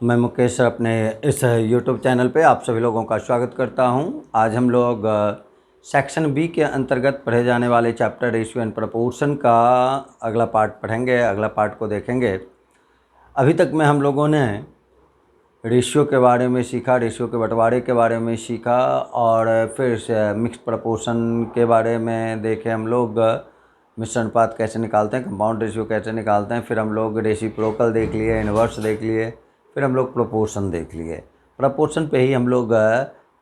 मैं मुकेश अपने इस यूट्यूब चैनल पे आप सभी लोगों का स्वागत करता हूं। आज हम लोग सेक्शन बी के अंतर्गत पढ़े जाने वाले चैप्टर रेशियो एंड प्रपोर्शन का अगला पार्ट पढ़ेंगे, अगला पार्ट को देखेंगे। अभी तक में हम लोगों ने रेशियो के बारे में सीखा, रेशियो के बंटवारे के बारे में सीखा और फिर मिक्स प्रपोर्शन के बारे में देखे हम लोग। मिश्र अनुपात कैसे निकालते हैं, कंपाउंड रेशियो कैसे निकालते हैं, फिर हम लोग रेसिप्रोकल देख लिए, इन्वर्स देख लिए, फिर हम लोग प्रोपोर्शन देख लिए। प्रोपोर्शन पे ही हम लोग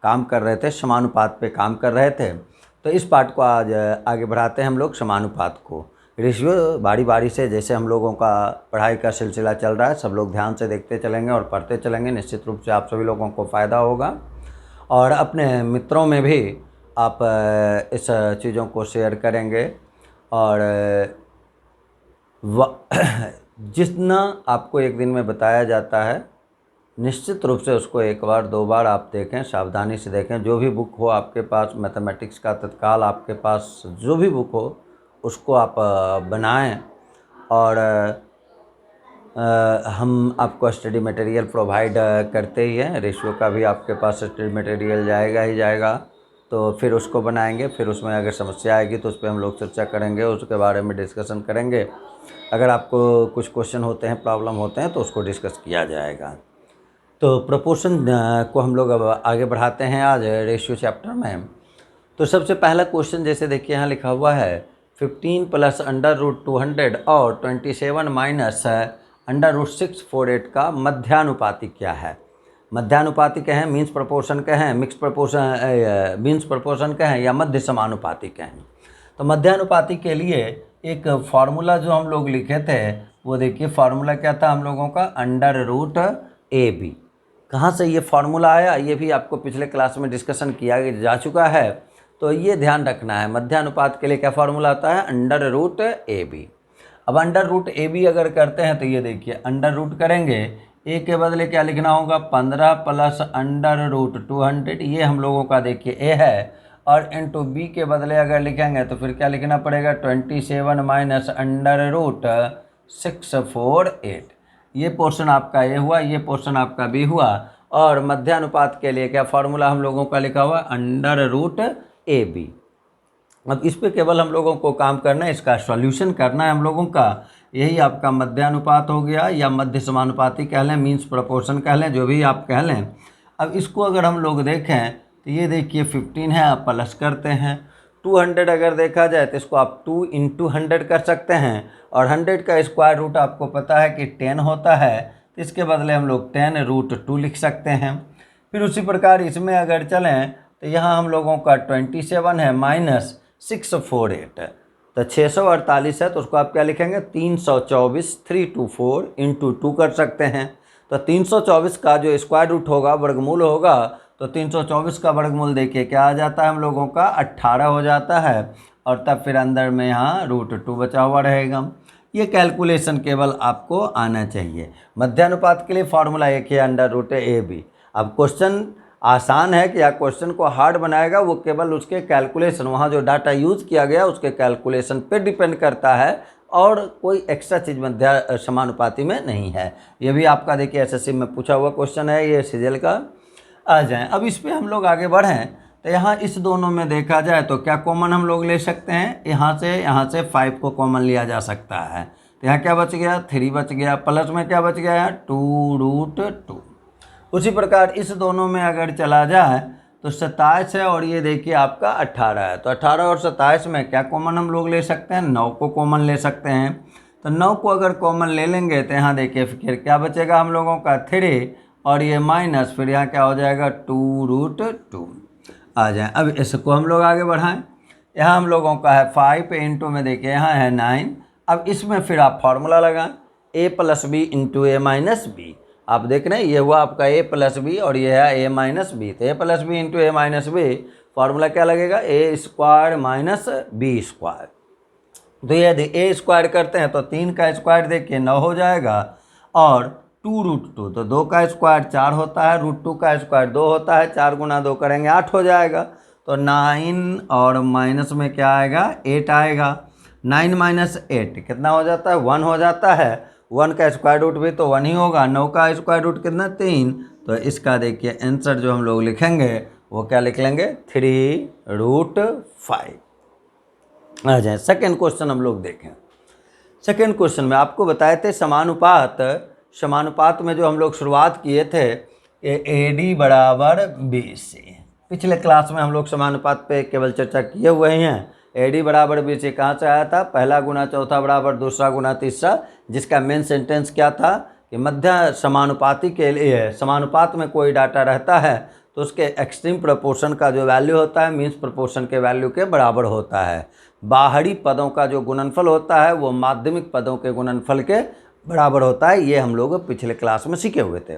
काम कर रहे थे, समानुपात पे काम कर रहे थे। तो इस पार्ट को आज आगे बढ़ाते हैं हम लोग समानुपात को। रेशियो बारी बारी से जैसे हम लोगों का पढ़ाई का सिलसिला चल रहा है, सब लोग ध्यान से देखते चलेंगे और पढ़ते चलेंगे। निश्चित रूप से आप सभी लोगों को फ़ायदा होगा और अपने मित्रों में भी आप इस चीज़ों को शेयर करेंगे और जितना आपको एक दिन में बताया जाता है निश्चित रूप से उसको एक बार दो बार आप देखें, सावधानी से देखें। जो भी बुक हो आपके पास, मैथमेटिक्स का तत्काल आपके पास जो भी बुक हो उसको आप बनाएं और हम आपको स्टडी मटेरियल प्रोवाइड करते ही हैं। रेशियो का भी आपके पास स्टडी मटेरियल जाएगा ही जाएगा, तो फिर उसको बनाएंगे। फिर उसमें अगर समस्या आएगी तो उस पर हम लोग चर्चा करेंगे, उसके बारे में डिस्कशन करेंगे। अगर आपको कुछ क्वेश्चन होते हैं, प्रॉब्लम होते हैं तो उसको डिस्कस किया जाएगा। तो प्रोपोर्शन को हम लोग अब आगे बढ़ाते हैं आज रेशियो चैप्टर में। तो सबसे पहला क्वेश्चन जैसे देखिए यहाँ लिखा हुआ है 15 प्लस √200 और 27 माइनस √648 का मध्यानुपाती क्या है। मध्यानुपाती कहें, मीन्स प्रोपोर्शन कहें, मिक्स प्रोपोर्शन, मीन्स प्रोपोर्शन कहें या मध्य समानुपाती कहें। तो मध्यानुपाती के लिए एक फार्मूला जो हम लोग लिखे थे वो देखिए, फार्मूला क्या था हम लोगों का, √AB। कहाँ से ये फार्मूला आया ये भी आपको पिछले क्लास में डिस्कशन किया जा चुका है, तो ये ध्यान रखना है। मध्यानुपात के लिए क्या फार्मूला आता है, √AB। अब √AB अगर करते हैं तो ये देखिए, अंडर रूट करेंगे, ए के बदले क्या लिखना होगा, 15 प्लस √200, ये हम लोगों का देखिए ए है, और इंटू बी के बदले अगर लिखेंगे तो फिर क्या लिखना पड़ेगा, 27 माइनस √648। ये पोर्शन आपका ए हुआ, ये पोर्शन आपका बी हुआ। और मध्यानुपात के लिए क्या फार्मूला हम लोगों का लिखा हुआ, √AB। अब इस पे केवल हम लोगों को काम करना है, इसका सॉल्यूशन करना है हम लोगों का। यही आपका मध्यानुपात हो गया या मध्य समानुपाती कह लें, मीन्स प्रोपोर्शन कह लें, जो भी आप कह लें। अब इसको अगर हम लोग देखें तो ये देखिए 15 है, आप प्लस करते हैं। 200 अगर देखा जाए तो इसको आप 2 × 100 कर सकते हैं, और 100 का स्क्वायर रूट आपको पता है कि 10 होता है, तो इसके बदले हम लोग 10√2 लिख सकते हैं। फिर उसी प्रकार इसमें अगर चलें तो यहाँ हम लोगों का 27 है माइनस 648, तो 648 है, तो उसको आप क्या लिखेंगे, 324, 324 इंटू 2 कर सकते हैं। तो 324 का जो स्क्वायर रूट होगा, वर्गमूल होगा, तो 324 का वर्गमूल देखिए क्या आ जाता है हम लोगों का, 18 हो जाता है, और तब फिर अंदर में यहाँ √2 बचा हुआ रहेगा। ये कैलकुलेशन केवल आपको आना चाहिए। मध्यानुपात के लिए फार्मूला एक है, √AB। अब क्वेश्चन आसान है कि या क्वेश्चन को हार्ड बनाएगा, वो केवल उसके कैलकुलेशन, वहाँ जो डाटा यूज़ किया गया उसके कैलकुलेशन पे डिपेंड करता है, और कोई एक्स्ट्रा चीज़ मध्य समानुपाती में नहीं है। ये भी आपका देखिए एसएससी में पूछा हुआ क्वेश्चन है, ये सीजीएल का। आ जाएँ अब इस पर हम लोग आगे बढ़ें तो यहाँ इस दोनों में देखा जाए तो क्या कॉमन हम लोग ले सकते हैं, यहाँ से 5 को कॉमन लिया जा सकता है। तो यहाँ क्या बच गया, 3 बच गया, प्लस में क्या बच गया है, 2√2। उसी प्रकार इस दोनों में अगर चला जाए तो 27 है और ये देखिए आपका 18 है। तो 18 और 27 में क्या कॉमन हम लोग ले सकते हैं, 9 को कॉमन ले सकते हैं। तो 9 को अगर कॉमन ले लेंगे तो यहाँ देखिए फिर क्या बचेगा हम लोगों का, 3, और ये माइनस, फिर यहाँ क्या हो जाएगा, 2√2 आ जाए। अब इसको हम लोग आगे बढ़ाएं, यहाँ हम लोगों का है 5 इंटू में देखिए यहाँ है 9। अब इसमें फिर आप फार्मूला लगाएं, a + b into a - b। आप देख रहे हैं ये हुआ आपका a + b और ये है a - b। तो a + b into a - b, formula क्या लगेगा, a² - b²। तो यदि a स्क्वायर करते हैं तो 3 का स्क्वायर देखिए 9 हो जाएगा, और 2√2, तो 2 का स्क्वायर 4 होता है, √2 का स्क्वायर 2 होता है, 4 × 2 करेंगे 8 हो जाएगा। तो 9 और माइनस में क्या आएगा, 8 आएगा। 9 - 8 कितना हो जाता है, 1 हो जाता है। 1 का स्क्वायर रूट भी तो 1 ही होगा, 9 का स्क्वायर रूट कितना 3, तो इसका देखिए आंसर जो हम लोग लिखेंगे वो क्या लिख लेंगे 3√5। आ जाए सेकेंड क्वेश्चन हम लोग देखें। सेकेंड क्वेश्चन में आपको बताए थे समानुपात में जो हम लोग शुरुआत किए थे AD बराबर BC। पिछले क्लास में हम लोग समानुपात पे केवल चर्चा किए हुए हैं। AD बराबर BC कहाँ से आया था, पहला गुना चौथा बराबर दूसरा गुना तीसरा, जिसका मेन सेंटेंस क्या था कि मध्य समानुपाती के लिए समानुपात में कोई डाटा रहता है तो उसके एक्सट्रीम प्रोपोर्शन का जो वैल्यू होता है मीन्स प्रोपोर्शन के वैल्यू के बराबर होता है। बाहरी पदों का जो गुणनफल होता है वो माध्यमिक पदों के गुणनफल के बराबर होता है। ये हम लोग पिछले क्लास में सीखे हुए थे।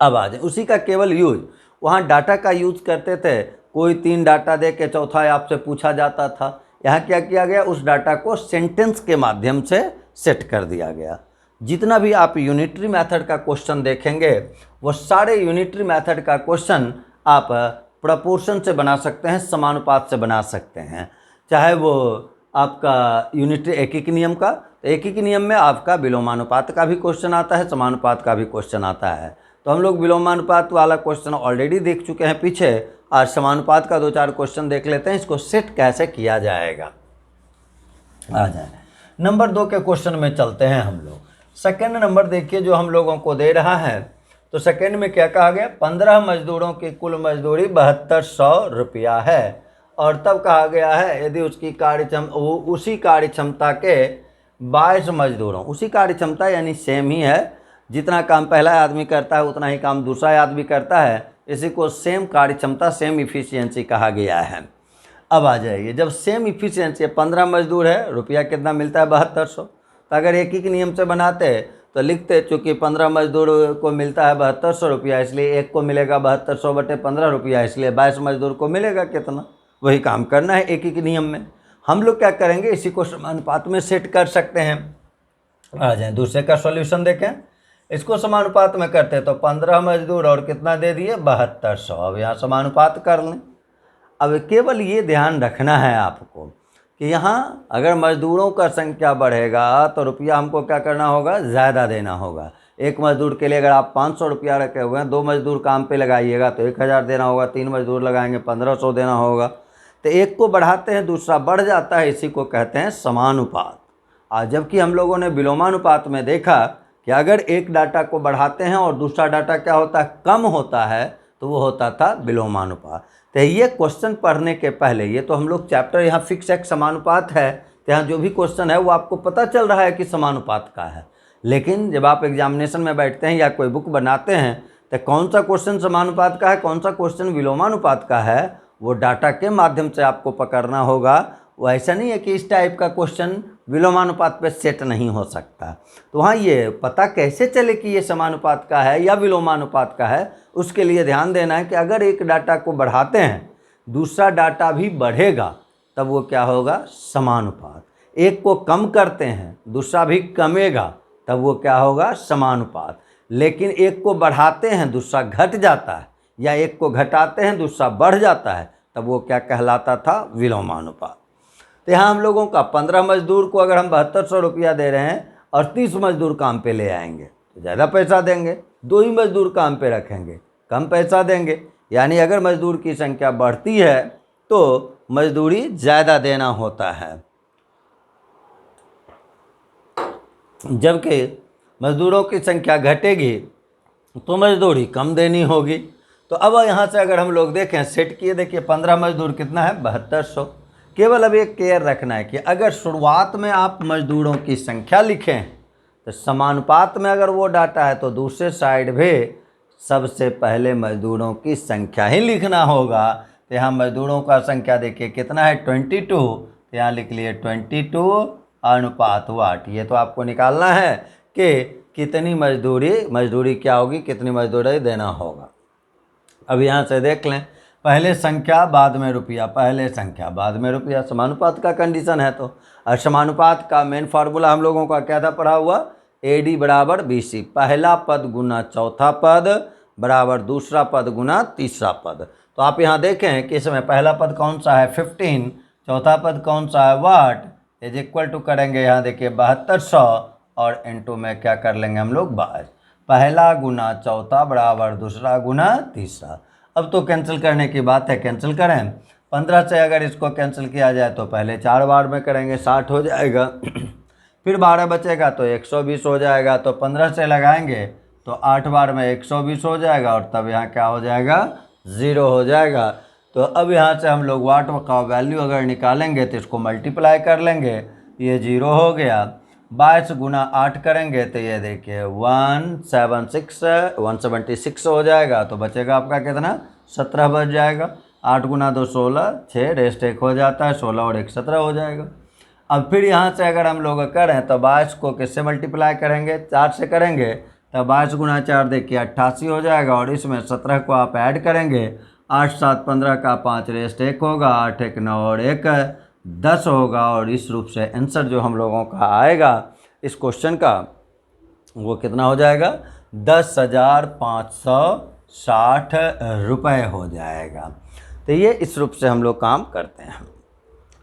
अब आ जाए उसी का केवल यूज, वहाँ डाटा का यूज करते थे, कोई 3 डाटा दे के चौथा आपसे पूछा जाता था। यहाँ क्या किया गया, उस डाटा को सेंटेंस के माध्यम से सेट कर दिया गया। जितना भी आप यूनिटरी मेथड का क्वेश्चन देखेंगे वो सारे यूनिटरी मेथड का क्वेश्चन आप प्रोपोर्शन से बना सकते हैं, समानुपात से बना सकते हैं। चाहे वो आपका यूनिटरी एकीक नियम का, तो एकीक नियम में आपका विलोमानुपात का भी क्वेश्चन आता है, समानुपात का भी क्वेश्चन आता है। तो हम लोग विलोमानुपात वाला क्वेश्चन ऑलरेडी देख चुके हैं पीछे, आज समानुपात का 2-4 क्वेश्चन देख लेते हैं, इसको सेट कैसे किया जाएगा। आ जाए नंबर 2 के क्वेश्चन में चलते हैं हम लोग। सेकेंड नंबर देखिए जो हम लोगों को दे रहा है, तो सेकेंड में क्या कहा गया, 15 मजदूरों की कुल मजदूरी 7200 रुपया है। और तब कहा गया है यदि उसकी उसी कार्य क्षमता के 22 मजदूरों, उसी कार्य क्षमता यानी सेम ही है, जितना काम पहला आदमी करता है उतना ही काम दूसरा आदमी करता है, इसी को सेम कार्य क्षमता सेम इफिशियंसी कहा गया है। अब आ जाइए, जब सेम इफिशियंसी 15 मजदूर है, रुपया कितना मिलता है 7200, तो अगर एक ही नियम से बनाते तो लिखते चूँकि 15 मजदूर को मिलता है 7200 रुपया, इसलिए एक को मिलेगा 7200/15 रुपया, इसलिए 22 मजदूर को मिलेगा कितना, वही काम करना है एक ही नियम में। हम लोग क्या करेंगे, इसी को समानुपात में सेट कर सकते हैं। आ जाए दूसरे का सॉल्यूशन देखें, इसको समानुपात में करते तो 15 मजदूर और कितना दे दिए 7200, अब यहाँ समानुपात कर लें। अब केवल ये ध्यान रखना है आपको कि यहाँ अगर मजदूरों का संख्या बढ़ेगा तो रुपया हमको क्या करना होगा, ज़्यादा देना होगा। एक मजदूर के लिए अगर आप 500 रुपया रखे हुए हैं, 2 मजदूर काम पे लगाइएगा तो 1000 देना होगा, 3 मजदूर लगाएंगे 1500 देना होगा। तो एक को बढ़ाते हैं दूसरा बढ़ जाता है, इसी को कहते हैं समानुपात। जबकि हम लोगों ने विलोमानुपात में देखा कि अगर एक डाटा को बढ़ाते हैं और दूसरा डाटा क्या होता है, कम होता है, तो वो होता था विलोमानुपात। तो ये क्वेश्चन पढ़ने के पहले, ये तो हम लोग चैप्टर यहाँ फिक्स एक समानुपात है, तो यहाँ जो भी क्वेश्चन है वो आपको पता चल रहा है कि समानुपात का है। लेकिन जब आप एग्जामिनेशन में बैठते हैं या कोई बुक बनाते हैं तो कौन सा क्वेश्चन समानुपात का है, कौन सा क्वेश्चन विलोमानुपात का है, वो डाटा के माध्यम से आपको पकड़ना होगा। वो ऐसा नहीं है कि इस टाइप का क्वेश्चन विलोमानुपात पे सेट नहीं हो सकता। तो वहाँ ये पता कैसे चले कि ये समानुपात का है या विलोमानुपात का है, उसके लिए ध्यान देना है कि अगर एक डाटा को बढ़ाते हैं दूसरा डाटा भी बढ़ेगा तब वो क्या होगा, समानुपात। एक को कम करते हैं दूसरा भी कमेगा तब वो क्या होगा, समानुपात। लेकिन एक को बढ़ाते हैं दूसरा घट जाता है, या एक को घटाते हैं दूसरा बढ़ जाता है, तब वो क्या कहलाता था, विलोमानुपात। तो यहाँ हम लोगों का 15 मजदूर को अगर हम 7200 रुपया दे रहे हैं और 30 मजदूर काम पे ले आएंगे तो ज़्यादा पैसा देंगे, 2 ही मजदूर काम पे रखेंगे कम पैसा देंगे। यानी अगर मजदूर की संख्या बढ़ती है तो मजदूरी ज़्यादा देना होता है, जबकि मजदूरों की संख्या घटेगी तो मजदूरी कम देनी होगी। तो अब यहाँ से अगर हम लोग देखें सेट किए, देखिए 15 मजदूर कितना है 7200। केवल अब एक केयर रखना है कि अगर शुरुआत में आप मजदूरों की संख्या लिखें तो समानुपात में अगर वो डाटा है तो दूसरे साइड भी सबसे पहले मजदूरों की संख्या ही लिखना होगा। तो यहाँ मजदूरों का संख्या देखिए कितना है 22, तो यहाँ लिख लिए 22:8। ये तो आपको निकालना है कि कितनी मजदूरी क्या होगी, कितनी मजदूरी देना होगा। अब यहाँ से देख लें, पहले संख्या बाद में रुपया, पहले संख्या बाद में रुपया, समानुपात का कंडीशन है। तो और समानुपात का मेन फार्मूला हम लोगों का क्या था पढ़ा हुआ, AD बराबर BC, पहला पद गुना चौथा पद बराबर दूसरा पद गुना तीसरा पद। तो आप यहाँ देखें कि इसमें पहला पद कौन सा है 15, चौथा पद कौन सा है वाट, इज इक्वल टू करेंगे यहाँ देखिए 7200, और इनटू में क्या कर लेंगे हम लोग 22। पहला गुना चौथा बराबर दूसरा गुना तीसरा। अब तो कैंसिल करने की बात है, कैंसिल करें। 15 से अगर इसको कैंसिल किया जाए तो पहले 4 बार में करेंगे, 60 हो जाएगा। फिर 12 बचेगा तो 120 हो जाएगा। तो 15 से लगाएंगे तो 8 बार में 120 हो जाएगा और तब यहाँ क्या हो जाएगा 0 हो जाएगा। तो अब यहाँ से हम लोग वाट का वैल्यू अगर निकालेंगे तो इसको मल्टीप्लाई कर लेंगे, ये 0 हो गया। 22 गुना 8 करेंगे तो ये देखिए 176 हो जाएगा। तो बचेगा आपका कितना 17 बच जाएगा। 8 गुना 2 16, 6 रेस्ट 1 हो जाता है, 16 और 1 17 हो जाएगा। अब फिर यहाँ से अगर हम लोग करें तो 22 को किससे मल्टीप्लाई करेंगे 4 से करेंगे तो 22 गुना 4 देखिए 88 हो जाएगा। और इसमें 17 को आप ऐड करेंगे, 8 7 15 का 5 रेस्ट 1 होगा, 8 1 9 और 1 10 होगा। और इस रूप से आंसर जो हम लोगों का आएगा इस क्वेश्चन का वो कितना हो जाएगा 10,560 रुपये हो जाएगा। तो ये इस रूप से हम लोग काम करते हैं।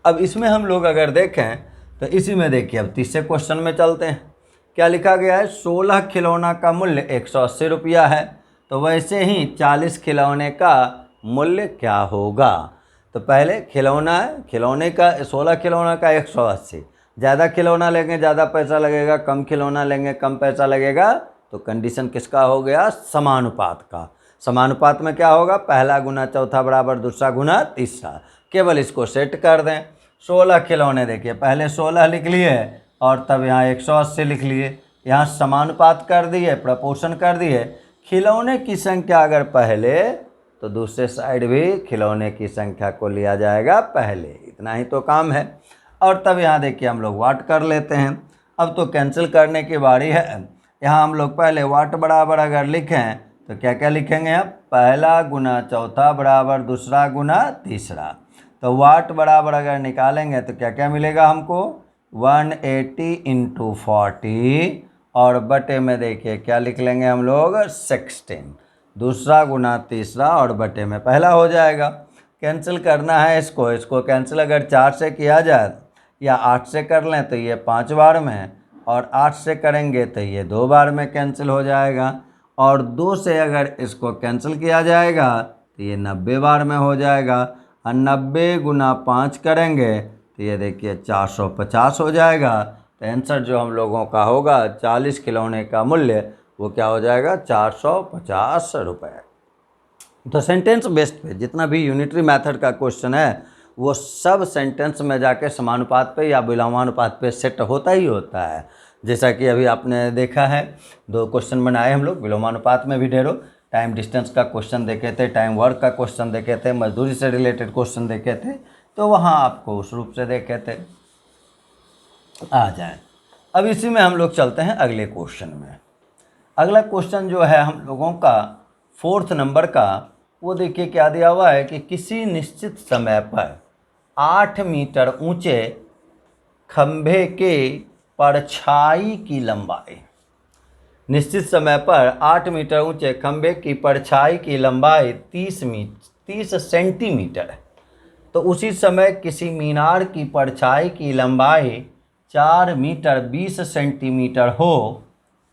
अब इसमें हम लोग अगर देखें तो इसी में देखिए अब तीसरे क्वेश्चन में चलते हैं। क्या लिखा गया है 16 खिलौना का मूल्य 180 रुपया है, तो वैसे ही 40 खिलौने का मूल्य क्या होगा। तो पहले खिलौना है, खिलौने का 16 खिलौना का 180। ज़्यादा खिलौना लेंगे ज़्यादा पैसा लगेगा, कम खिलौना लेंगे कम पैसा लगेगा। तो कंडीशन किसका हो गया समानुपात का। समानुपात में क्या होगा पहला गुना चौथा बराबर दूसरा गुना तीसरा। केवल इसको सेट कर दें। 16 खिलौने देखिए पहले 16 लिख लिए और तब यहाँ 180 लिख लिए, यहाँ समानुपात कर दिए, प्रपोर्शन कर दिए। खिलौने की संख्या अगर पहले तो दूसरे साइड भी खिलौने की संख्या को लिया जाएगा पहले, इतना ही तो काम है। और तब यहाँ देखिए हम लोग वाट कर लेते हैं। अब तो कैंसिल करने की बारी है। यहाँ हम लोग पहले वाट बराबर अगर लिखें तो क्या क्या लिखेंगे आप पहला गुना चौथा बराबर दूसरा गुना तीसरा। तो वाट बराबर अगर निकालेंगे तो क्या क्या मिलेगा हमको 180 × 40 और बटे में देखिए क्या लिख लेंगे हम लोग 16। दूसरा गुना तीसरा और बटे में पहला हो जाएगा। कैंसिल करना है इसको, इसको कैंसिल अगर 4 से किया जाए या 8 से कर लें तो ये 5 बार में, और 8 से करेंगे तो ये 2 बार में कैंसिल हो जाएगा। और 2 से अगर इसको कैंसिल किया जाएगा तो ये 90 बार में हो जाएगा। और 90 गुना 5 करेंगे तो ये देखिए 450 हो जाएगा। तो आंसर जो हम लोगों का होगा 40 खिलौने का मूल्य वो क्या हो जाएगा 450 रुपये। तो सेंटेंस बेस्ड पे जितना भी यूनिटरी मेथड का क्वेश्चन है वो सब सेंटेंस में जाके समानुपात पे या विलोमानुपात पे सेट होता ही होता है। जैसा कि अभी आपने देखा है 2 क्वेश्चन बनाए हम लोग, विलोमानुपात में भी ढेरों टाइम डिस्टेंस का क्वेश्चन देखे थे, टाइम वर्क का क्वेश्चन देखे थे, मजदूरी से रिलेटेड क्वेश्चन देखे थे। तो वहाँ आपको उस रूप से देखे थे आ जाए। अब इसी में हम लोग चलते हैं अगले क्वेश्चन में। अगला क्वेश्चन जो है हम लोगों का 4th नंबर का, वो देखिए क्या दिया हुआ है कि किसी निश्चित समय पर 8 मीटर ऊंचे खंभे के परछाई की लंबाई, निश्चित समय पर 8 मीटर ऊंचे खंभे की परछाई की लंबाई 30 सेंटीमीटर है। तो उसी समय किसी मीनार की परछाई की लंबाई 4 मीटर 20 सेंटीमीटर हो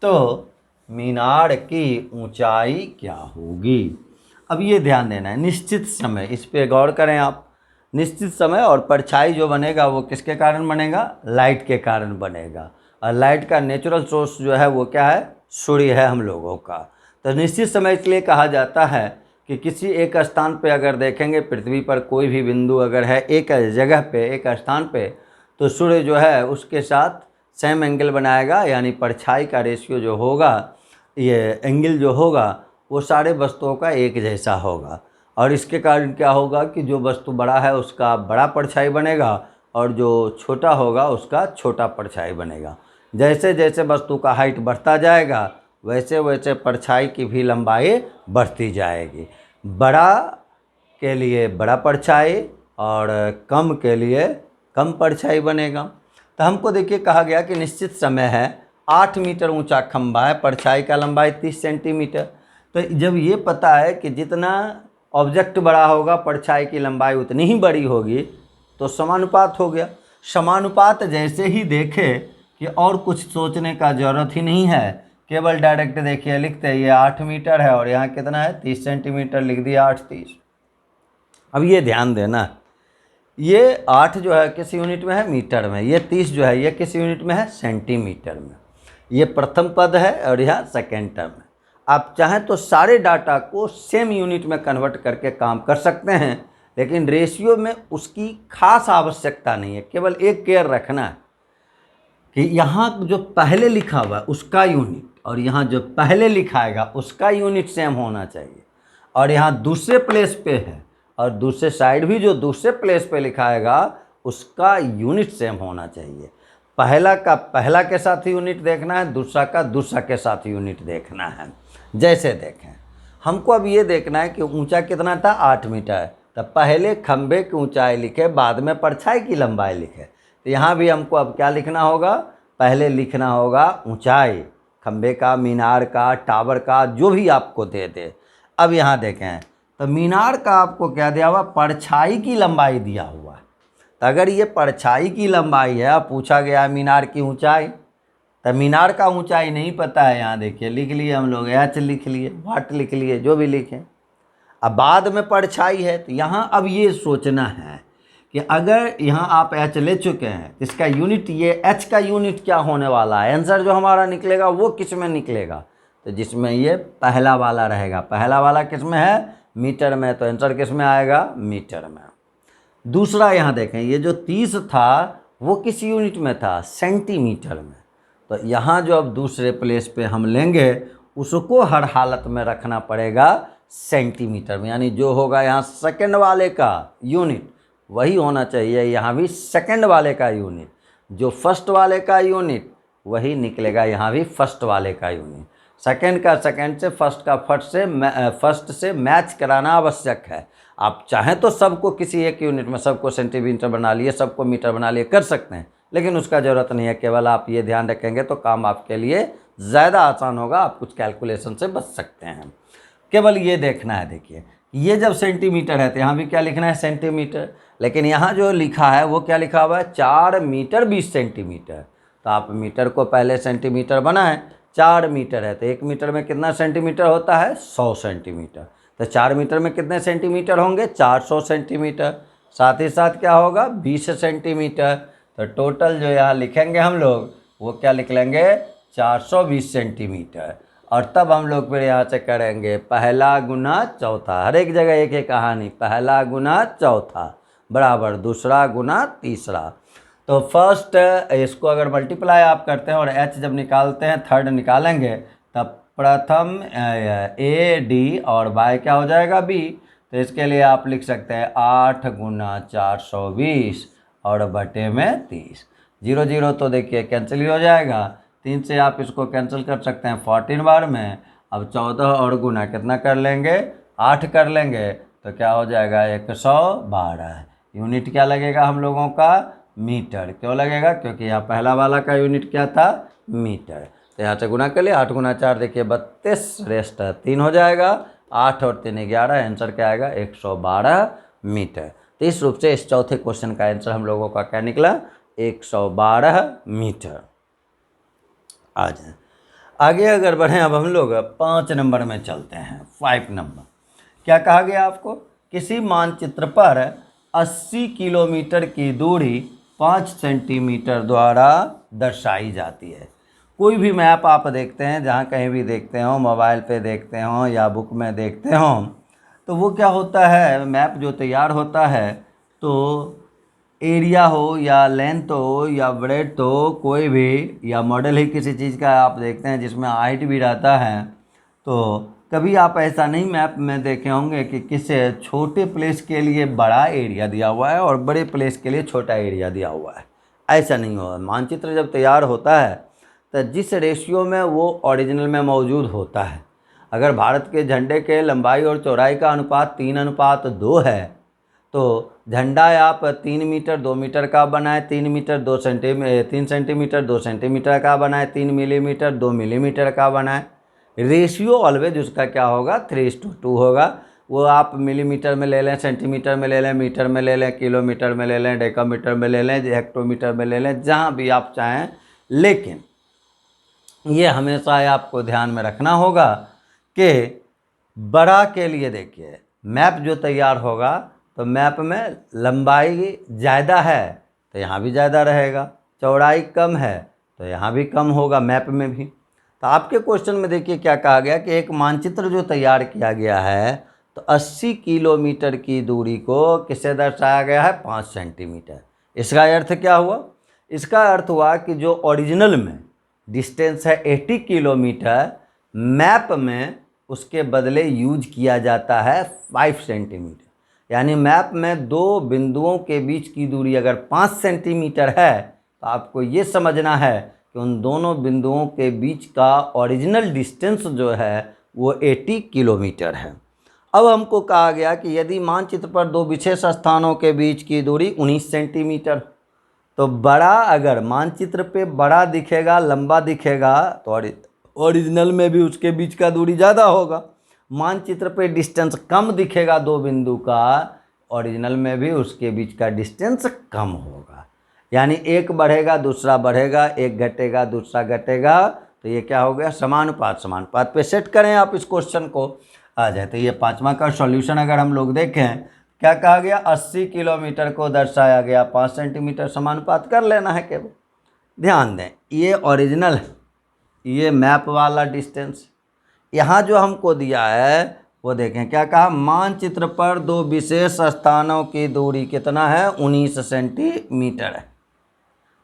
तो मीनार की ऊंचाई क्या होगी। अब ये ध्यान देना है निश्चित समय, इस पे गौर करें आप। निश्चित समय और परछाई जो बनेगा वो किसके कारण बनेगा लाइट के कारण बनेगा। और लाइट का नेचुरल सोर्स जो है वो क्या है सूर्य है हम लोगों का। तो निश्चित समय इसलिए कहा जाता है कि किसी एक स्थान पे अगर देखेंगे पृथ्वी पर कोई भी बिंदु अगर है एक जगह पे एक स्थान पे तो सूर्य जो है उसके साथ सेम एंगल बनाएगा, यानी परछाई का रेशियो जो होगा ये एंगल जो होगा वो सारे वस्तुओं का एक जैसा होगा। और इसके कारण क्या होगा कि जो वस्तु बड़ा है उसका बड़ा परछाई बनेगा और जो छोटा होगा उसका छोटा परछाई बनेगा। जैसे जैसे वस्तु का हाइट बढ़ता जाएगा वैसे वैसे परछाई की भी लंबाई बढ़ती जाएगी। बड़ा के लिए बड़ा परछाई और कम के लिए कम परछाई बनेगा। तो हमको देखिए कहा गया कि निश्चित समय है 8 मीटर ऊंचा खंभा है, परछाई का लंबाई 30 सेंटीमीटर। तो जब ये पता है कि जितना ऑब्जेक्ट बड़ा होगा परछाई की लंबाई उतनी ही बड़ी होगी तो समानुपात हो गया। समानुपात जैसे ही देखे कि और कुछ सोचने का ज़रूरत ही नहीं है, केवल डायरेक्ट देखिए लिखते हैं ये 8 मीटर है और यहाँ कितना है 30 सेंटीमीटर, लिख दिया 8 30। अब ये ध्यान देना, ये 8 जो है किस यूनिट में है, मीटर में, ये 30 जो है ये किस यूनिट में है, सेंटीमीटर में। ये प्रथम पद है और यह सेकेंड टर्म है। आप चाहें तो सारे डाटा को सेम यूनिट में कन्वर्ट करके काम कर सकते हैं, लेकिन रेशियो में उसकी खास आवश्यकता नहीं है। केवल एक केयर रखना है कि यहाँ जो पहले लिखा हुआ है उसका यूनिट और यहाँ जो पहले लिखाएगा उसका यूनिट सेम होना चाहिए, और यहाँ दूसरे प्लेस पे है और दूसरे साइड भी जो दूसरे प्लेस पे लिखाएगा उसका यूनिट सेम होना चाहिए। पहला का पहला के साथ यूनिट देखना है, दूसरा का दूसरा के साथ यूनिट देखना है। जैसे देखें, हमको अब ये देखना है कि ऊंचा कितना था 8 मीटर, तो पहले खंबे की ऊंचाई लिखे, बाद में परछाई की लंबाई लिखे। तो यहाँ भी हमको अब क्या लिखना होगा, पहले लिखना होगा ऊंचाई खंबे का, मीनार का, टावर का, जो भी आपको दे दे। अब यहाँ देखें तो मीनार का आपको क्या दिया हुआ, परछाई की लंबाई दिया हुआ है। तो अगर ये परछाई की लंबाई है, पूछा गया है मीनार की ऊंचाई, तो मीनार का ऊंचाई नहीं पता है, यहाँ देखिए लिख लिए हम लोग, एच लिख लिए, वाट लिख लिए, जो भी लिखें। अब बाद में परछाई है, तो यहाँ अब ये सोचना है कि अगर यहाँ आप एच ले चुके हैं तो इसका यूनिट, ये एच का यूनिट क्या होने वाला है, आंसर जो हमारा निकलेगा वो किस में निकलेगा, तो जिसमें ये पहला वाला रहेगा। पहला वाला किस में है, मीटर में, तो आंसर किस में आएगा, मीटर में। दूसरा यहाँ देखें, ये जो 30 था वो किस यूनिट में था, सेंटीमीटर में। तो यहाँ जो अब दूसरे प्लेस पे हम लेंगे उसको हर हालत में रखना पड़ेगा सेंटीमीटर में, यानी जो होगा यहाँ सेकंड वाले का यूनिट वही होना चाहिए, यहाँ भी सेकंड वाले का यूनिट, जो फर्स्ट वाले का यूनिट वही निकलेगा, यहाँ भी फर्स्ट वाले का यूनिट। सेकंड का सेकंड से, फर्स्ट का फर्स्ट से मैच कराना आवश्यक है। आप चाहें तो सबको किसी एक यूनिट में, सबको सेंटीमीटर बना लिए, सबको मीटर बना लिए, कर सकते हैं, लेकिन उसका ज़रूरत नहीं है। केवल आप ये ध्यान रखेंगे तो काम आपके लिए ज़्यादा आसान होगा, आप कुछ कैलकुलेशन से बच सकते हैं। केवल ये देखना है, देखिए ये जब सेंटीमीटर है तो यहाँ भी क्या लिखना है, सेंटीमीटर, लेकिन यहाँ जो लिखा है वो क्या लिखा हुआ है, 4 मीटर 20 सेंटीमीटर। तो आप मीटर को पहले सेंटीमीटर बनाएं, 4 मीटर है तो 1 मीटर में कितना सेंटीमीटर होता है, 100 सेंटीमीटर। तो 4 मीटर में कितने सेंटीमीटर होंगे, 400 सेंटीमीटर। साथ ही साथ क्या होगा, 20 सेंटीमीटर। तो टोटल जो यहाँ लिखेंगे हम लोग वो क्या लिख लेंगे, 420 सेंटीमीटर। और तब हम लोग फिर यहाँ से करेंगे पहला गुना चौथा, हर एक जगह एक एक कहानी, पहला गुना चौथा बराबर दूसरा गुना तीसरा। तो फर्स्ट इसको अगर मल्टीप्लाई आप करते हैं और एच जब निकालते हैं, थर्ड निकालेंगे, तब प्रथम ए डी और बाय क्या हो जाएगा, बी। तो इसके लिए आप लिख सकते हैं 8 गुना 420 और बटे में 30। 0 0 तो देखिए कैंसिल ही हो जाएगा, 3 से आप इसको कैंसिल कर सकते हैं 14 बार में। अब 14 और गुना कितना कर लेंगे, 8 कर लेंगे, तो क्या हो जाएगा 112। यूनिट क्या लगेगा हम लोगों का, मीटर। क्यों लगेगा, क्योंकि यहाँ पहला वाला का यूनिट क्या था, मीटर। तो यहाँ से गुना कर लिए, 8 गुना 4 देखिए 32, रेस्ट 3 हो जाएगा, 8 और 3 11, आंसर क्या आएगा 112 मीटर। तो इस रूप से इस चौथे क्वेश्चन का आंसर हम लोगों का क्या निकला, 112 मीटर। आ जाए आगे अगर बढ़ें, अब हम लोग 5 नंबर में चलते हैं। 5 नंबर क्या कहा गया आपको, किसी मानचित्र पर 80 किलोमीटर की दूरी 5 सेंटीमीटर द्वारा दर्शाई जाती है। कोई भी मैप आप देखते हैं, जहाँ कहीं भी देखते हो, मोबाइल पे देखते हो या बुक में देखते हो, तो वो क्या होता है, मैप जो तैयार होता है तो एरिया हो या लेंथ हो या ब्रेड्थ हो, कोई भी, या मॉडल ही किसी चीज़ का आप देखते हैं जिसमें हाइट भी रहता है, तो कभी आप ऐसा नहीं मैप में देखे होंगे कि किसी छोटे प्लेस के लिए बड़ा एरिया दिया हुआ है और बड़े प्लेस के लिए छोटा एरिया दिया हुआ है। ऐसा नहीं होगा। मानचित्र जब तैयार होता है तो जिस रेशियो में वो ओरिजिनल में होता है, अगर भारत के झंडे के लंबाई और चौड़ाई का अनुपात 3:2 है, तो झंडा आप 3 मीटर 2 मीटर का बनाए, 3 मीटर 2 सेंटीमीटर 3 सेंटीमीटर 2 सेंटीमीटर का बनाए, 3 मिलीमीटर 2 मिलीमीटर का बनाए। रेशियो ऑलवेज उसका क्या होगा, 3:2 होगा। वो आप मिलीमीटर में ले लें, सेंटीमीटर में ले लें, मीटर में ले लें, किलोमीटर में ले लें, डेकामीटर में ले लें, हेक्टोमीटर में ले लें, जहाँ भी आप चाहें लेकिन ये हमेशा आपको ध्यान में रखना होगा कि बड़ा के लिए देखिए मैप जो तैयार होगा तो मैप में लंबाई ज़्यादा है तो यहाँ भी ज़्यादा रहेगा, चौड़ाई कम है तो यहाँ भी कम होगा मैप में भी। तो आपके क्वेश्चन में देखिए क्या कहा गया कि एक मानचित्र जो तैयार किया गया है तो 80 किलोमीटर की दूरी को किससे दर्शाया गया है, 5 सेंटीमीटर। इसका अर्थ क्या हुआ, इसका अर्थ हुआ कि जो ओरिजिनल में डिस्टेंस है 80 किलोमीटर, मैप में उसके बदले यूज किया जाता है 5 सेंटीमीटर। यानी मैप में दो बिंदुओं के बीच की दूरी अगर 5 सेंटीमीटर है तो आपको ये समझना है कि उन दोनों बिंदुओं के बीच का ओरिजिनल डिस्टेंस जो है वो 80 किलोमीटर है। अब हमको कहा गया कि यदि मानचित्र पर दो विशेष स्थानों के बीच की दूरी 19 सेंटीमीटर, तो बड़ा अगर मानचित्र पे बड़ा दिखेगा, लंबा दिखेगा तो ओरिजिनल में भी उसके बीच का दूरी ज़्यादा होगा। मानचित्र पे डिस्टेंस कम दिखेगा दो बिंदु का, ओरिजिनल में भी उसके बीच का डिस्टेंस कम होगा। यानी एक बढ़ेगा दूसरा बढ़ेगा, एक घटेगा दूसरा घटेगा, तो ये क्या हो गया, समानुपात। समानुपात पे सेट करें आप इस क्वेश्चन को, आ जाए। तो ये पाँचवा का सॉल्यूशन अगर हम लोग देखें, क्या कहा गया, 80 किलोमीटर को दर्शाया गया 5 सेंटीमीटर, समानुपात कर लेना है केवल। ध्यान दें, ये ओरिजिनल है, ये मैप वाला डिस्टेंस। यहाँ जो हमको दिया है वो देखें क्या कहा, मानचित्र पर दो विशेष स्थानों की दूरी कितना है, 19 सेंटीमीटर है,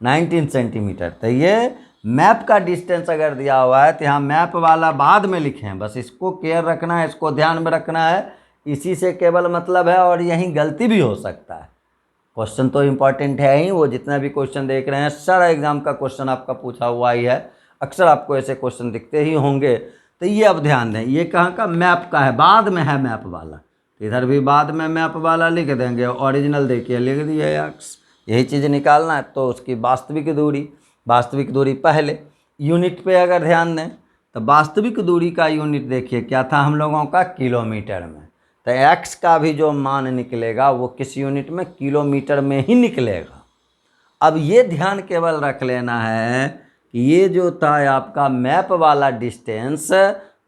19 सेंटीमीटर। तो ये मैप का डिस्टेंस अगर दिया हुआ है तो यहाँ मैप वाला बाद में लिखें, बस इसको केयर रखना है, इसको ध्यान में रखना है, इसी से केवल मतलब है। और यहीं गलती भी हो सकता है, क्वेश्चन तो इम्पॉर्टेंट है ही, वो जितना भी क्वेश्चन देख रहे हैं सारा एग्जाम का क्वेश्चन आपका पूछा हुआ ही है, अक्सर आपको ऐसे क्वेश्चन दिखते ही होंगे। तो ये अब ध्यान दें, ये कहाँ का, मैप का है, बाद में है मैप वाला, तो इधर भी बाद में मैप वाला लिख देंगे। ओरिजिनल देखिए लिख दिए एक्स, यही चीज़ निकालना है, तो उसकी वास्तविक दूरी पहले। यूनिट पे अगर ध्यान दें तो वास्तविक दूरी का यूनिट देखिए क्या था हम लोगों का, किलोमीटर में। तो एक्स का भी जो मान निकलेगा वो किस यूनिट में, किलोमीटर में ही निकलेगा। अब ये ध्यान केवल रख लेना है कि ये जो था आपका मैप वाला डिस्टेंस,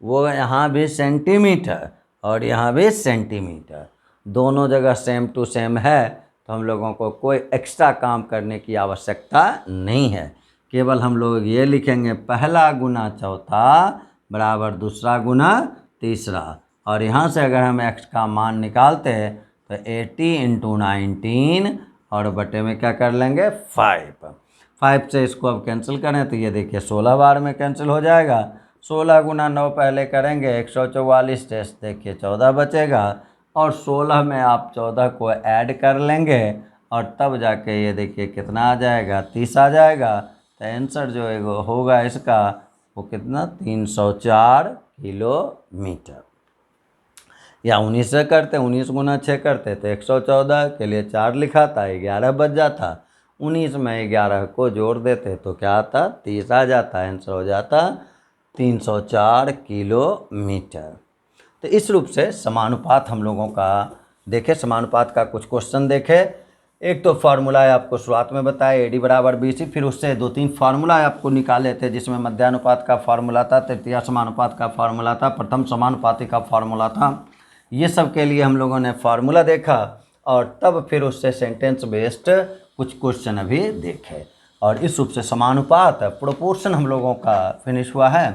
वो यहाँ भी सेंटीमीटर और यहाँ भी सेंटीमीटर, दोनों जगह सेम टू सेम है। तो हम लोगों को कोई एक्स्ट्रा काम करने की आवश्यकता नहीं है, केवल हम लोग ये लिखेंगे पहला गुना चौथा बराबर दूसरा गुना तीसरा। और यहाँ से अगर हम x का मान निकालते हैं तो 80 × 19 और बटे में क्या कर लेंगे 5 से इसको अब कैंसिल करें तो ये देखिए 16 बार में कैंसिल हो जाएगा। 16 × 9 पहले करेंगे 144, टेस्ट देखिए 14 बचेगा, और 16 में आप 14 को ऐड कर लेंगे और तब जाके ये देखिए कितना आ जाएगा, 30 आ जाएगा। तो आंसर जो है वो होगा इसका, वो कितना, 304 किलोमीटर। या 19 से करते, 19 × 6 करते तो 114 के लिए 4 लिखा था, 11 बच जाता। 19 में 11 को जोड़ देते तो क्या आता, 30 आ जाता, आंसर हो जाता 304 किलोमीटर। तो इस रूप से समानुपात हम लोगों का देखे, समानुपात का कुछ क्वेश्चन देखे। एक तो फार्मूला आपको शुरुआत में बताया AD = BC, फिर उससे 2-3 फार्मूला आपको निकाले थे, जिसमें मध्यानुपात का फार्मूला था, तृतीय समानुपात का फार्मूला था, प्रथम समानुपाती का फार्मूला था। ये सब के लिए हम लोगों ने फार्मूला देखा और तब फिर उससे सेंटेंस बेस्ड कुछ क्वेश्चन अभी देखे। और इस रूप से समानुपात प्रोपोर्शन हम लोगों का फिनिश हुआ है।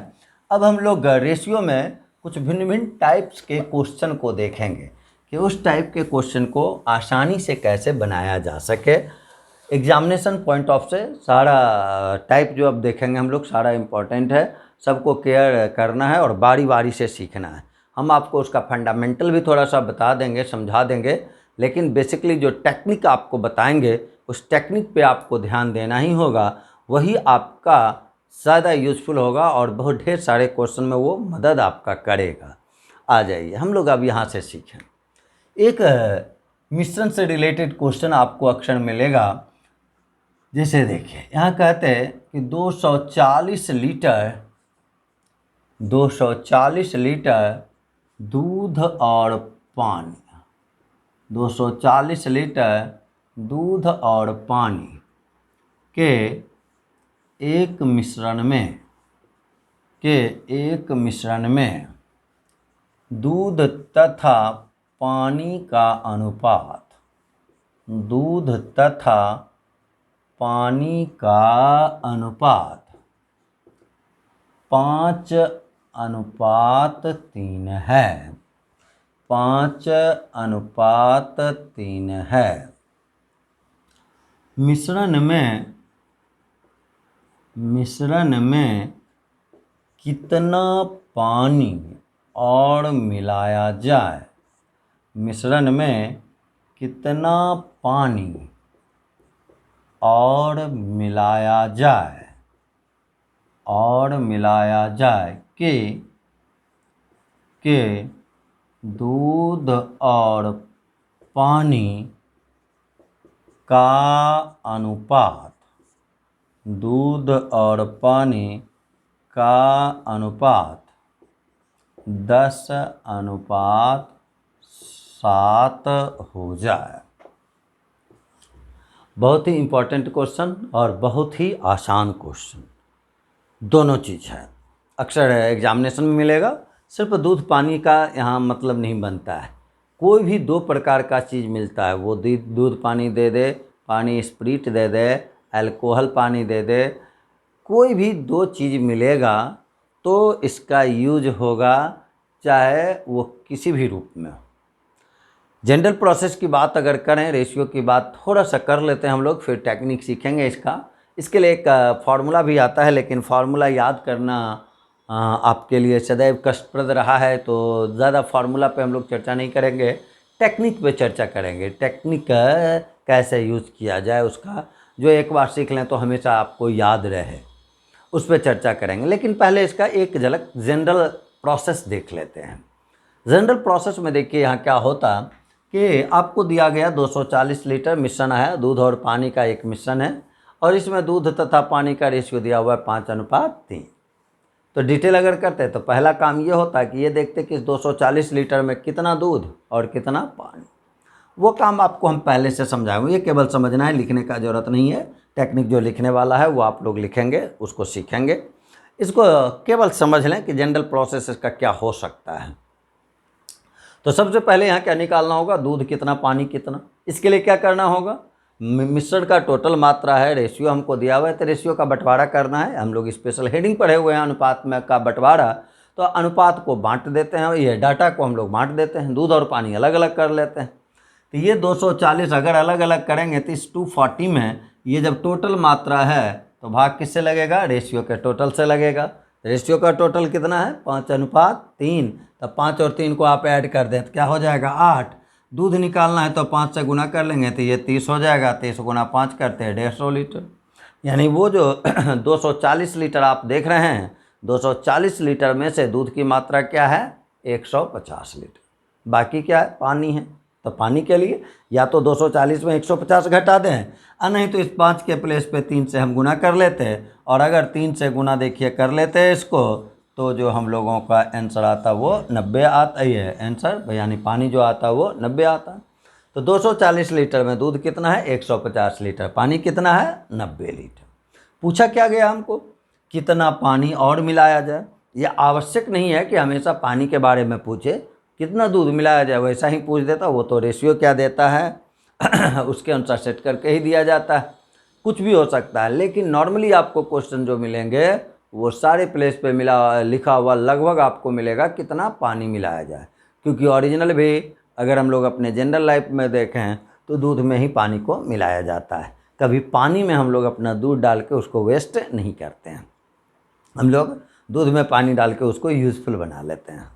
अब हम लोग रेशियो में कुछ भिन्न भिन्न टाइप्स के क्वेश्चन को देखेंगे कि उस टाइप के क्वेश्चन को आसानी से कैसे बनाया जा सके। एग्जामिनेशन पॉइंट ऑफ से सारा टाइप जो अब देखेंगे हम लोग, सारा इम्पोर्टेंट है, सबको केयर करना है और बारी बारी से सीखना है। हम आपको उसका फंडामेंटल भी थोड़ा सा बता देंगे, समझा देंगे, लेकिन बेसिकली जो टेक्निक आपको बताएंगे उस टेक्निक पे आपको ध्यान देना ही होगा, वही आपका ज़्यादा यूज़फुल होगा और बहुत ढेर सारे क्वेश्चन में वो मदद आपका करेगा। आ जाइए हम लोग अब यहाँ से सीखें। एक मिश्रण से रिलेटेड क्वेश्चन आपको अक्सर मिलेगा। जैसे देखिए यहाँ कहते हैं कि 240 लीटर दूध और पानी, 240 लीटर दूध और पानी के एक मिश्रण में दूध तथा पानी का अनुपात, दूध तथा पानी का अनुपात 5:3 है, 5:3 है। मिश्रण में कितना पानी और मिलाया जाए, मिश्रण में कितना पानी और मिलाया जाए कि दूध और पानी का अनुपात, दूध और पानी का अनुपात 10:7 हो जाए। बहुत ही इम्पोर्टेंट क्वेश्चन और बहुत ही आसान क्वेश्चन, दोनों चीज़ है। अक्सर एग्जामिनेशन में मिलेगा। सिर्फ दूध पानी का यहाँ मतलब नहीं बनता है, कोई भी 2 प्रकार का चीज़ मिलता है, वो दूध पानी दे दे, पानी स्प्रिट दे दे, अल्कोहल पानी दे दे, कोई भी 2 चीज़ मिलेगा तो इसका यूज होगा, चाहे वो किसी भी रूप में हो। जनरल प्रोसेस की बात अगर करें, रेशियो की बात थोड़ा सा कर लेते हैं हम लोग, फिर टेक्निक सीखेंगे इसका। इसके लिए एक फार्मूला भी आता है, लेकिन फार्मूला याद करना आपके लिए सदैव कष्टप्रद रहा है, तो ज़्यादा फार्मूला पे हम लोग चर्चा नहीं करेंगे, टेक्निक पे चर्चा करेंगे। टेक्निक कैसे यूज़ किया जाए उसका, जो एक बार सीख लें तो हमेशा आपको याद रहे, उस पर चर्चा करेंगे। लेकिन पहले इसका एक झलक जनरल प्रोसेस देख लेते हैं। जनरल प्रोसेस में देखिए यहाँ क्या होता कि आपको दिया गया 240 लीटर मिश्रण है, दूध और पानी का एक मिश्रण है, और इसमें दूध तथा पानी का रेशियो दिया हुआ है 5:3। तो डिटेल अगर करते हैं तो पहला काम ये होता है कि ये देखते कि इस 240 लीटर में कितना दूध और कितना पानी। वो काम आपको हम पहले से समझाएंगे, ये केवल समझना है, लिखने का ज़रूरत नहीं है। टेक्निक जो लिखने वाला है वो आप लोग लिखेंगे, उसको सीखेंगे। इसको केवल समझ लें कि जनरल प्रोसेस इसका क्या हो सकता है। तो सबसे पहले यहाँ क्या निकालना होगा, दूध कितना पानी कितना। इसके लिए क्या करना होगा, मिश्रण का टोटल मात्रा है, रेशियो हमको दिया हुआ है, तो रेशियो का बंटवारा करना है। हम लोग स्पेशल हेडिंग पढ़े हुए हैं अनुपात में का बंटवारा, तो अनुपात को बांट देते हैं, ये डाटा को हम लोग बांट देते हैं, दूध और पानी अलग अलग कर लेते हैं। तो ये 240 अगर अलग अलग करेंगे तो इस 240 में ये जब टोटल मात्रा है तो भाग किससे लगेगा, रेशियो के टोटल से लगेगा। रेशियो का टोटल कितना है, 5:3। तो 5 और 3 को आप ऐड कर दें तो क्या हो जाएगा, 8। दूध निकालना है तो 5 से गुना कर लेंगे तो ये 30 हो जाएगा। 30 गुना 5 करते हैं 150 लीटर। यानी वो जो 240 लीटर आप देख रहे हैं, 240 लीटर में से दूध की मात्रा क्या है, 150 लीटर। बाकी क्या है, पानी है। तो पानी के लिए या तो 240 में 150 घटा दें, और नहीं तो इस 5 के प्लेस पे 3 से हम गुना कर लेते हैं, और अगर 3 से गुना देखिए कर लेते हैं इसको, तो जो हम लोगों का आंसर आता वो 90 आता ही है आंसर, यानी पानी जो आता वो 90 आता। तो 240 लीटर में दूध कितना है, 150 लीटर, पानी कितना है, 90 लीटर। पूछा क्या गया हमको, कितना पानी और मिलाया जाए। यह आवश्यक नहीं है कि हमेशा पानी के बारे में पूछे, कितना दूध मिलाया जाए वैसा ही पूछ देता, वो तो रेशियो क्या देता है उसके अनुसार सेट करके ही दिया जाता है, कुछ भी हो सकता है। लेकिन नॉर्मली आपको क्वेश्चन जो मिलेंगे वो सारे प्लेस पे लिखा हुआ लगभग आपको मिलेगा कितना पानी मिलाया जाए, क्योंकि ओरिजिनल भी अगर हम लोग अपने जनरल लाइफ में देखें तो दूध में ही पानी को मिलाया जाता है। कभी पानी में हम लोग अपना दूध डाल के उसको वेस्ट नहीं करते हैं, हम लोग दूध में पानी डाल के उसको यूज़फुल बना लेते हैं।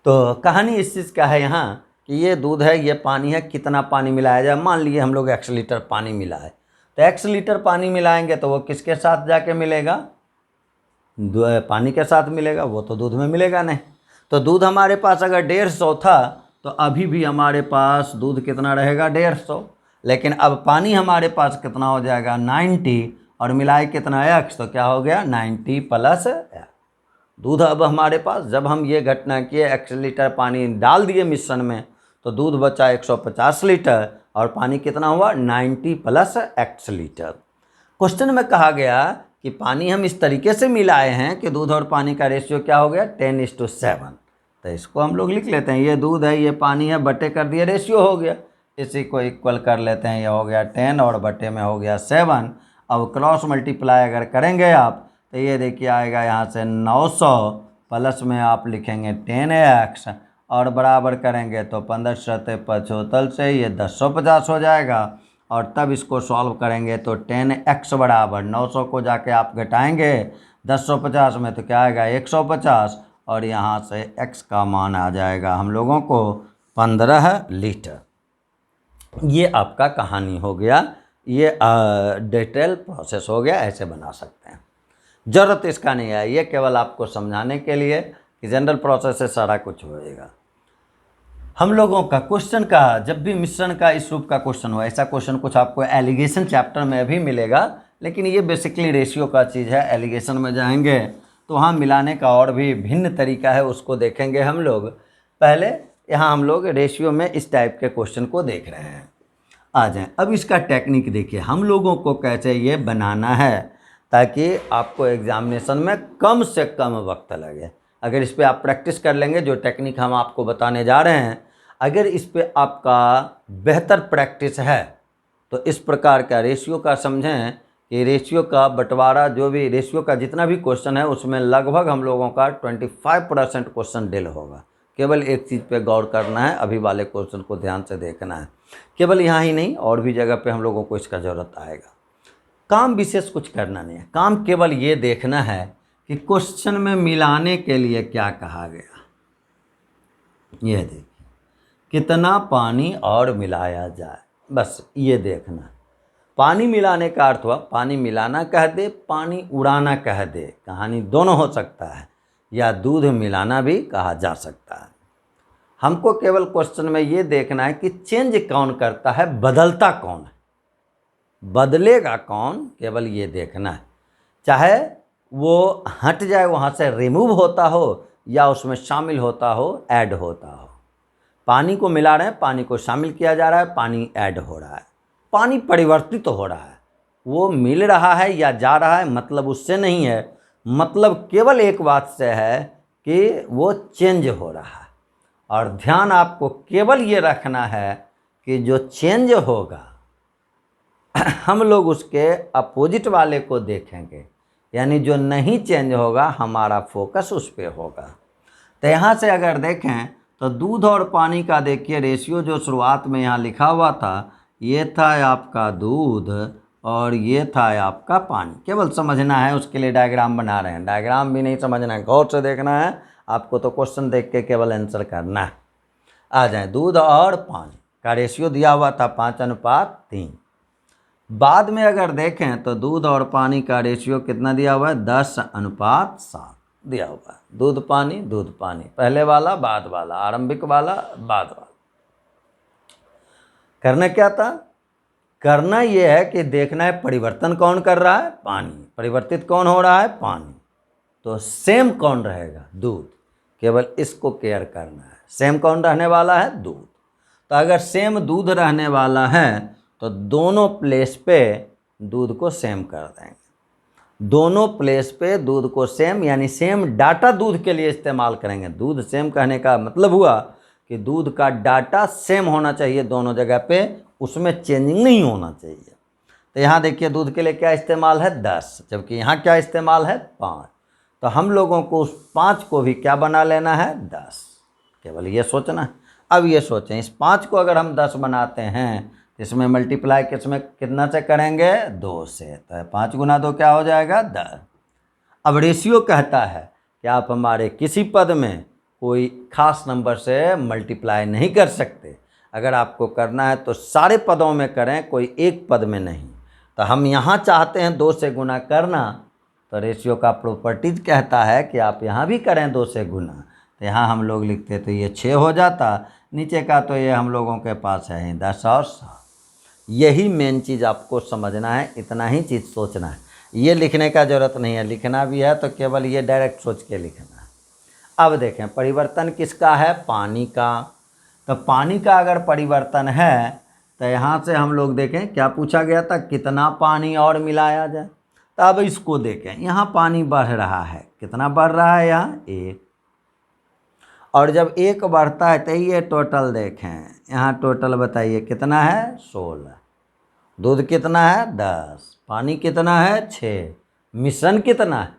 तो कहानी इस चीज़ का है यहाँ कि ये दूध है, ये पानी है, कितना पानी मिलाया जाए। मान लीजिए हम लोग 100 लीटर पानी मिलाए, तो 100 लीटर पानी मिलाएंगे तो वो किसके साथ जाके मिलेगा, पानी के साथ मिलेगा, वो तो दूध में मिलेगा नहीं। तो दूध हमारे पास अगर 150 था तो अभी भी हमारे पास दूध कितना रहेगा, 150। लेकिन अब पानी हमारे पास कितना हो जाएगा, 90, और मिलाए कितना x, तो क्या हो गया 90 प्लस दूध। अब हमारे पास जब हम ये घटना किए 100 लीटर पानी डाल दिए मिश्रण में, तो दूध बचा 150 लीटर और पानी कितना हुआ 90 प्लस x लीटर। क्वेश्चन में कहा गया कि पानी हम इस तरीके से मिलाए हैं कि दूध और पानी का रेशियो क्या हो गया 10:7। तो इसको हम लोग लिख लेते हैं, ये दूध है ये पानी है, बटे कर दिए रेशियो हो गया, इसी को इक्वल कर लेते हैं, ये हो गया 10 और बटे में हो गया 7। अब क्रॉस मल्टीप्लाई अगर करेंगे आप तो ये देखिए आएगा यहाँ से 900 प्लस में आप लिखेंगे 10x और बराबर करेंगे तो 15×75 से ये 1050 हो जाएगा। और तब इसको सॉल्व करेंगे तो 10x बराबर 900 को जाके आप घटाएंगे 1050 में तो क्या आएगा 150 और यहाँ से x का मान आ जाएगा हम लोगों को 15 लीटर। ये आपका कहानी हो गया, ये डिटेल प्रोसेस हो गया, ऐसे बना सकते हैं। ज़रूरत इसका नहीं है, ये केवल आपको समझाने के लिए कि जनरल प्रोसेस से सारा कुछ होएगा। हम लोगों का क्वेश्चन का जब भी मिश्रण का इस रूप का क्वेश्चन हो, ऐसा क्वेश्चन कुछ आपको एलिगेशन चैप्टर में भी मिलेगा, लेकिन ये बेसिकली रेशियो का चीज़ है। एलिगेशन में जाएंगे तो वहाँ मिलाने का और भी भिन्न तरीका है, उसको देखेंगे हम लोग। पहले यहाँ हम लोग रेशियो में इस टाइप के क्वेश्चन को देख रहे हैं। आ जाएं, अब इसका टेक्निक देखिए हम लोगों को कैसे ये बनाना है ताकि आपको एग्जामिनेशन में कम से कम वक्त लगे। अगर इस पर आप प्रैक्टिस कर लेंगे, जो टेक्निक हम आपको बताने जा रहे हैं, अगर इस पर आपका बेहतर प्रैक्टिस है तो इस प्रकार का रेशियो का समझें कि रेशियो का बंटवारा, जो भी रेशियो का जितना भी क्वेश्चन है उसमें लगभग हम लोगों का 25% क्वेश्चन डिल होगा। केवल एक चीज़ पे गौर करना है, अभी वाले क्वेश्चन को ध्यान से देखना है। केवल यहाँ ही नहीं, और भी जगह पे हम लोगों को इसका ज़रूरत आएगा। काम विशेष कुछ करना नहीं है, काम केवल ये देखना है कि क्वेश्चन में मिलाने के लिए क्या कहा गया। ये देखिए कितना पानी और मिलाया जाए, बस ये देखना। पानी मिलाने का अर्थ हुआ पानी मिलाना कह दे, पानी उड़ाना कह दे, कहानी दोनों हो सकता है, या दूध मिलाना भी कहा जा सकता है। हमको केवल क्वेश्चन में ये देखना है कि चेंज कौन करता है, बदलता कौन है, बदलेगा कौन, केवल ये देखना है। चाहे वो हट जाए, वहाँ से रिमूव होता हो या उसमें शामिल होता हो, ऐड होता हो। पानी को मिला रहे हैं, पानी को शामिल किया जा रहा है, पानी ऐड हो रहा है, पानी परिवर्तित हो रहा है। वो मिल रहा है या जा रहा है मतलब उससे नहीं है, मतलब केवल एक बात से है कि वो चेंज हो रहा है। और ध्यान आपको केवल ये रखना है कि जो चेंज होगा हम लोग उसके अपोजिट वाले को देखेंगे, यानी जो नहीं चेंज होगा हमारा फोकस उस पर होगा। तो यहाँ से अगर देखें तो दूध और पानी का देखिए रेशियो जो शुरुआत में यहाँ लिखा हुआ था, ये था आपका दूध और ये था आपका पानी। केवल समझना है, उसके लिए डायग्राम बना रहे हैं। डायग्राम भी नहीं समझना है, गौर से देखना है आपको, तो क्वेश्चन देख के केवल आंसर करना है। आ जाए, दूध और पानी का रेशियो दिया हुआ था 5:3। बाद में अगर देखें तो दूध और पानी का रेशियो कितना दिया हुआ है, 10:7 दिया हुआ है। दूध पानी, पहले वाला बाद वाला, आरंभिक वाला बाद वाला। करना क्या था, करना ये है कि देखना है परिवर्तन कौन कर रहा है, पानी। परिवर्तित कौन हो रहा है, पानी। तो सेम कौन रहेगा, दूध। केवल इसको केयर करना है, सेम कौन रहने वाला है, दूध। तो अगर सेम दूध रहने वाला है तो दोनों प्लेस पे दूध को सेम कर देंगे। दोनों प्लेस पे दूध को सेम, यानी सेम डाटा दूध के लिए इस्तेमाल करेंगे। दूध सेम कहने का मतलब हुआ कि दूध का डाटा सेम होना चाहिए दोनों जगह पे, उसमें चेंजिंग नहीं होना चाहिए। तो यहाँ देखिए दूध के लिए क्या इस्तेमाल है, 10, जबकि यहाँ क्या इस्तेमाल है, 5। तो हम लोगों को उस 5 को भी क्या बना लेना है, 10। केवल ये सोचना है। अब ये सोचें, इस 5 को अगर हम 10 बनाते हैं तो इसमें मल्टीप्लाई किसमें कितना से करेंगे, 2 से। तो 5 × 2 क्या हो जाएगा, 10। अब रेशियो कहता है कि आप हमारे किसी पद में कोई खास नंबर से मल्टीप्लाई नहीं कर सकते। अगर आपको करना है तो सारे पदों में करें, कोई एक पद में नहीं। तो हम यहाँ चाहते हैं 2 से गुना करना, तो रेशियो का प्रॉपर्टीज कहता है कि आप यहाँ भी करें 2 से गुना। तो यहाँ हम लोग लिखते तो ये 6 हो जाता, नीचे का तो ये हम लोगों के पास है 10 और 7। यही मेन चीज़ आपको समझना है, इतना ही चीज़ सोचना है। ये लिखने का ज़रूरत नहीं है, लिखना भी है तो केवल ये डायरेक्ट सोच के लिखना है। अब देखें परिवर्तन किसका है, पानी का। तो पानी का अगर परिवर्तन है तो यहाँ से हम लोग देखें क्या पूछा गया था, कितना पानी और मिलाया जाए। तो अब इसको देखें, यहाँ पानी बढ़ रहा है, कितना बढ़ रहा है यहाँ 1, और जब 1 बढ़ता है तो ये टोटल देखें, यहाँ टोटल बताइए कितना है 16, दूध कितना है 10, पानी कितना है 6, मिश्रण कितना है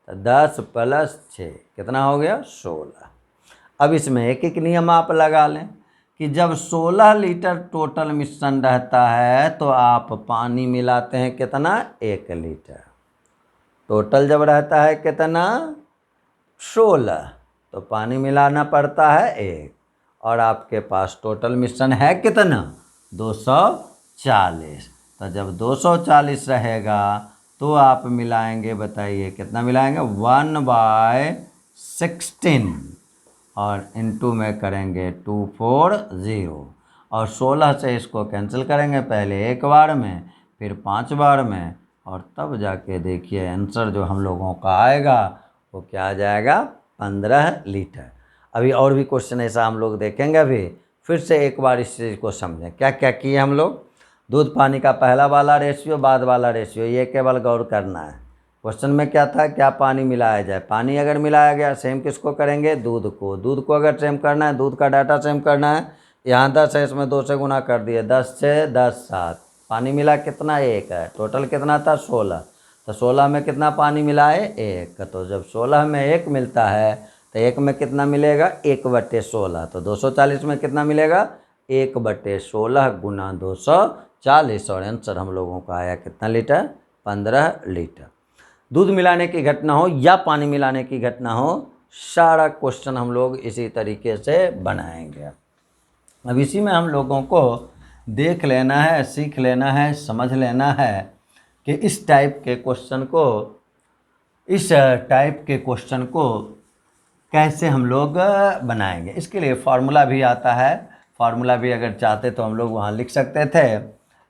तो 10 + 6 कितना हो गया 16। अब इसमें एक एक नियम आप लगा लें कि जब 16 लीटर टोटल मिश्रण रहता है तो आप पानी मिलाते हैं कितना 1 लीटर, टोटल जब रहता है कितना 16 तो पानी मिलाना पड़ता है 1, और आपके पास टोटल मिश्रण है कितना 240। तो जब 240 रहेगा तो आप मिलाएंगे, बताइए कितना मिलाएंगे 1/16 और इनटू में करेंगे 240, और 16 से इसको कैंसिल करेंगे, पहले 1 बार में फिर 5 बार में, और तब जाके देखिए आंसर जो हम लोगों का आएगा वो क्या आ जाएगा 15 लीटर। अभी और भी क्वेश्चन ऐसा हम लोग देखेंगे। अभी फिर से एक बार इस चीज़ को समझें, क्या क्या किए हम लोग। दूध पानी का पहला वाला रेशियो, बाद वाला रेशियो, ये केवल गौर करना है। क्वेश्चन में क्या था, क्या पानी मिलाया जाए, पानी अगर मिलाया गया सेम किसको करेंगे दूध को, दूध को अगर सेम करना है, दूध का डाटा सेम करना है, यहाँ 10 है इसमें 2 से गुना कर दिए, 10 से 10 7, पानी मिला कितना 1 है, टोटल कितना था 16, तो 16 में कितना पानी मिला है 1, तो जब 16 में 1 मिलता है तो 1 में कितना मिलेगा 1/16, तो 240 में कितना मिलेगा 1/16 गुना 240, और आंसर हम लोगों का आया कितना लीटर 15 लीटर। दूध मिलाने की घटना हो या पानी मिलाने की घटना हो, सारा क्वेश्चन हम लोग इसी तरीके से बनाएंगे। अब इसी में हम लोगों को देख लेना है, सीख लेना है, समझ लेना है कि इस टाइप के क्वेश्चन को कैसे हम लोग बनाएंगे। इसके लिए फार्मूला भी आता है, फार्मूला भी अगर चाहते तो हम लोग वहाँ लिख सकते थे,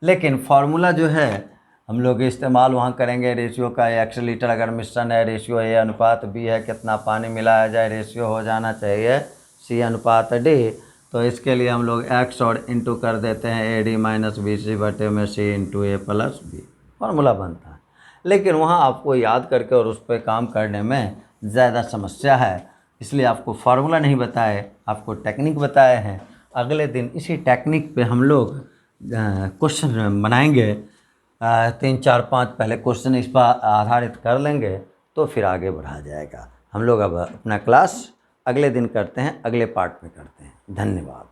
लेकिन फार्मूला जो है हम लोग इस्तेमाल वहाँ करेंगे रेशियो का। 100 लीटर अगर मिश्रण है, रेशियो A/B है, कितना पानी मिलाया जाए, रेशियो हो जाना चाहिए C/D। तो इसके लिए हम लोग x और इंटू कर देते हैं AD - BC बटे में C × A + B, फार्मूला बनता है। लेकिन वहाँ आपको याद करके और उस पर काम करने में ज़्यादा समस्या है, इसलिए आपको फार्मूला नहीं बताए, आपको टेक्निक बताए हैं। अगले दिन इसी टेक्निक पे हम लोग क्वेश्चन बनाएंगे, 3 4 5 पहले क्वेश्चन इस पर आधारित कर लेंगे तो फिर आगे बढ़ा जाएगा। हम लोग अब अपना क्लास अगले दिन करते हैं, अगले पार्ट में करते हैं। धन्यवाद।